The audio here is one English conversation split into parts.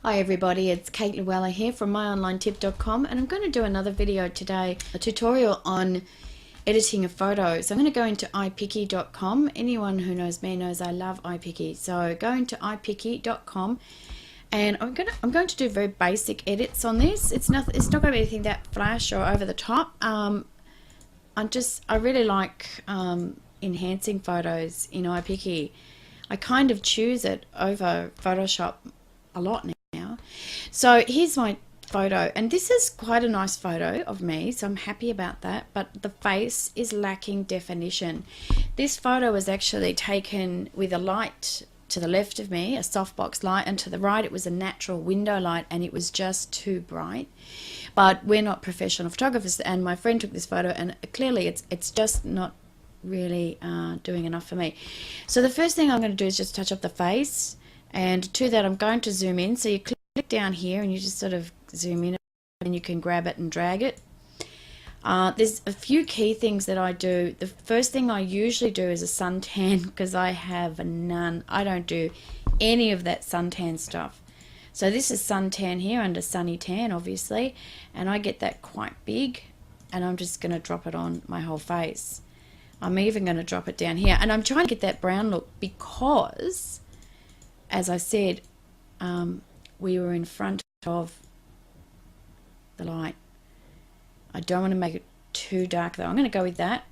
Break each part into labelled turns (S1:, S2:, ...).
S1: Hi everybody, it's Luella here from myonlinetip.com, and I'm going to do another video today, a tutorial on editing a photo. So I'm going to go into iPicky.com. Anyone who knows me knows I love iPicky. So go into iPicky.com and I'm going to do very basic edits on this. It's not going to be anything that flash or over the top. I really like enhancing photos in iPicky. I kind of choose it over Photoshop a lot now. So here's my photo, and this is quite a nice photo of me, so I'm happy about that, but the face is lacking definition. This photo was actually taken with a light to the left of me, a softbox light, and to the right it was a natural window light, and it was just too bright. But we're not professional photographers, and my friend took this photo, and clearly it's just not really doing enough for me. So the first thing I'm going to do is just touch up the face, and to that I'm going to zoom in. So you click down here and you just sort of zoom in, and you can grab it and drag it. There's a few key things that I do. The first thing I usually do is a suntan, because I have none. I don't do any of that suntan stuff. So this is suntan here under sunny tan, obviously, and I get that quite big, and I'm just going to drop it on my whole face. I'm even going to drop it down here, and I'm trying to get that brown look because, as I said, we were in front of the light. I don't want to make it too dark though. I'm going to go with that.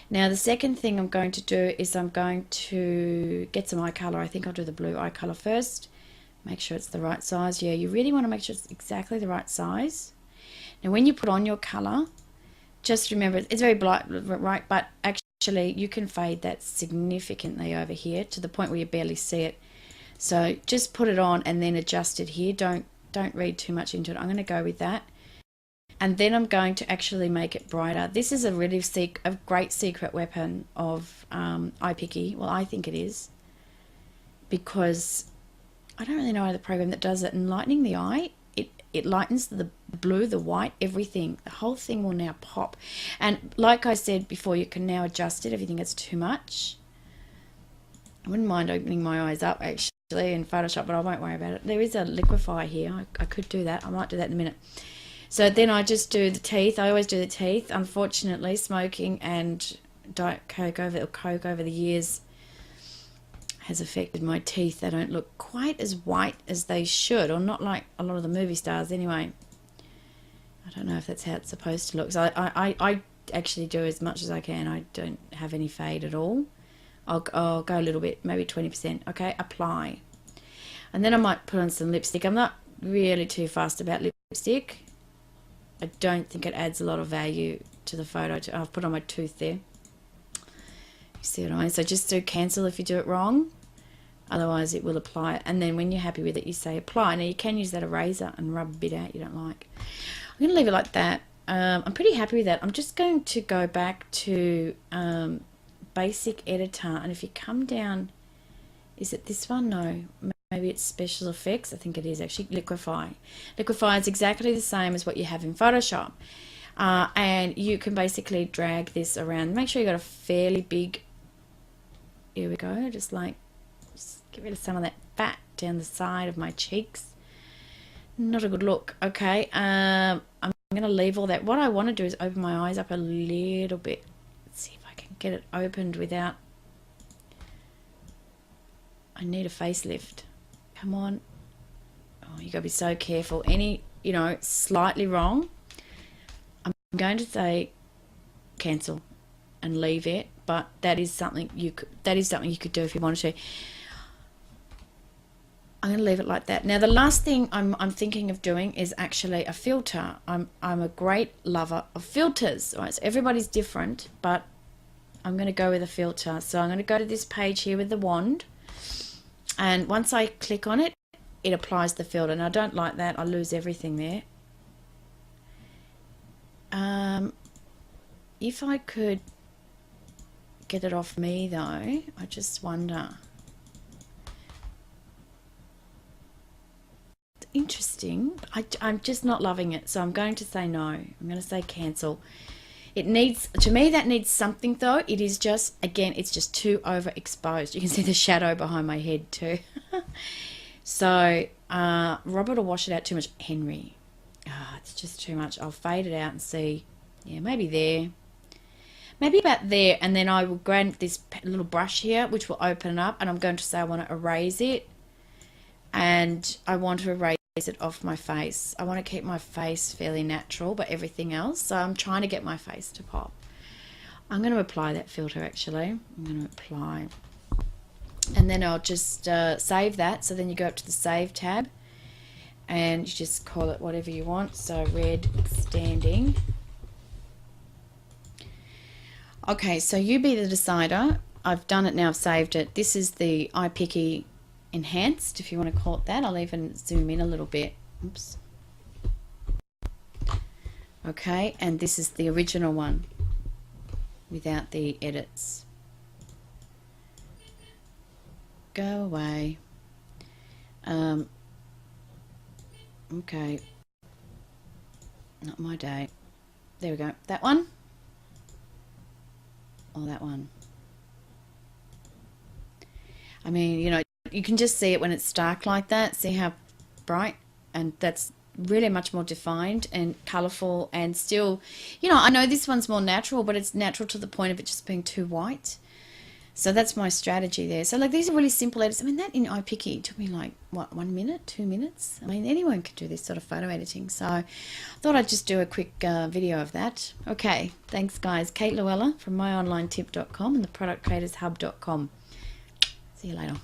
S1: Now the second thing I'm going to do is I'm going to get some eye color. I think I'll do the blue eye color first. Make sure it's the right size. Yeah, you really want to make sure it's exactly the right size. Now when you put on your color, just remember it's very bright, right? But actually you can fade that significantly over here to the point where you barely see it. So just put it on and then adjust it here. Don't read too much into it. I'm going to go with that. And then I'm going to actually make it brighter. This is a great secret weapon of iPicky. Well, I think it is, because I don't really know other program that does it. And lightening the eye, it lightens the blue, the white, everything. The whole thing will now pop. And like I said before, you can now adjust it if you think it's too much. I wouldn't mind opening my eyes up actually in Photoshop, but I won't worry about it. There is a liquify here. I could do that. I might do that in a minute. So then I just do the teeth. I always do the teeth. Unfortunately, smoking and Diet Coke over the years has affected my teeth. They don't look quite as white as they should, or not like a lot of the movie stars anyway. I don't know if that's how it's supposed to look. So I actually do as much as I can. I don't have any fade at all. I'll go a little bit, maybe 20%. Okay, apply. And then I might put on some lipstick. I'm not really too fussed about lipstick. I don't think it adds a lot of value to the photo. I've put on my tooth there. You see what I mean? So just do cancel if you do it wrong. Otherwise it will apply it. And then when you're happy with it, you say apply. Now you can use that eraser and rub a bit out you don't like. I'm going to leave it like that. I'm pretty happy with that. I'm just going to go back to basic editor, and if you come down, is it this one? No, maybe it's special effects. I think it is actually liquify. Liquify is exactly the same as what you have in Photoshop, and you can basically drag this around. Make sure you got a fairly big, here we go, just get rid of some of that fat down the side of my cheeks. Not a good look. Okay, I'm going to leave all that. What I want to do is open my eyes up a little bit. Let's see if I can get it opened without, I need a facelift. Come on. Oh, you gotta be so careful. Any, slightly wrong, I'm going to say cancel and leave it, but that is something you could do if you wanted to. I'm going to leave it like that. Now the last thing I'm thinking of doing is actually a filter. I'm a great lover of filters. Right, so everybody's different, but I'm going to go with a filter. So I'm going to go to this page here with the wand, and once I click on it, it applies the filter. And I don't like that. I lose everything there. If I could get it off me though, I just wonder. Interesting. I'm just not loving it, so I'm going to say no. I'm going to say cancel. It needs, to me, that needs something though. It is just, again, it's just too overexposed. You can see the shadow behind my head too. So Robert will wash it out too much. Henry, it's just too much. I'll fade it out and see. Yeah, maybe there. Maybe about there, and then I will grab this little brush here, which will open it up, and I'm going to say I want to erase it, and I want to erase it off my face. I want to keep my face fairly natural, but everything else, so I'm trying to get my face to pop. I'm going to apply that filter actually. I'm going to apply, and then I'll just save that. So then you go up to the Save tab, and you just call it whatever you want. So red standing. Okay, so you be the decider. I've done it now, I've saved it. This is the iPicky Enhanced, if you want to call it that. I'll even zoom in a little bit. Oops. Okay, and this is the original one without the edits. Go away. Okay. Not my day. There we go. That one. Or that one. I mean, you know, you can just see it when it's dark like that. See how bright? And that's really much more defined and colourful, and still, you know, I know this one's more natural, but it's natural to the point of it just being too white. So that's my strategy there. So like, these are really simple edits. I mean, that in iPicky took me like, what, 1 minute, 2 minutes? I mean, anyone can do this sort of photo editing. So I thought I'd just do a quick video of that. Okay, thanks guys. Kate Luella from myonlinetip.com and theproductcreatorshub.com. See you later.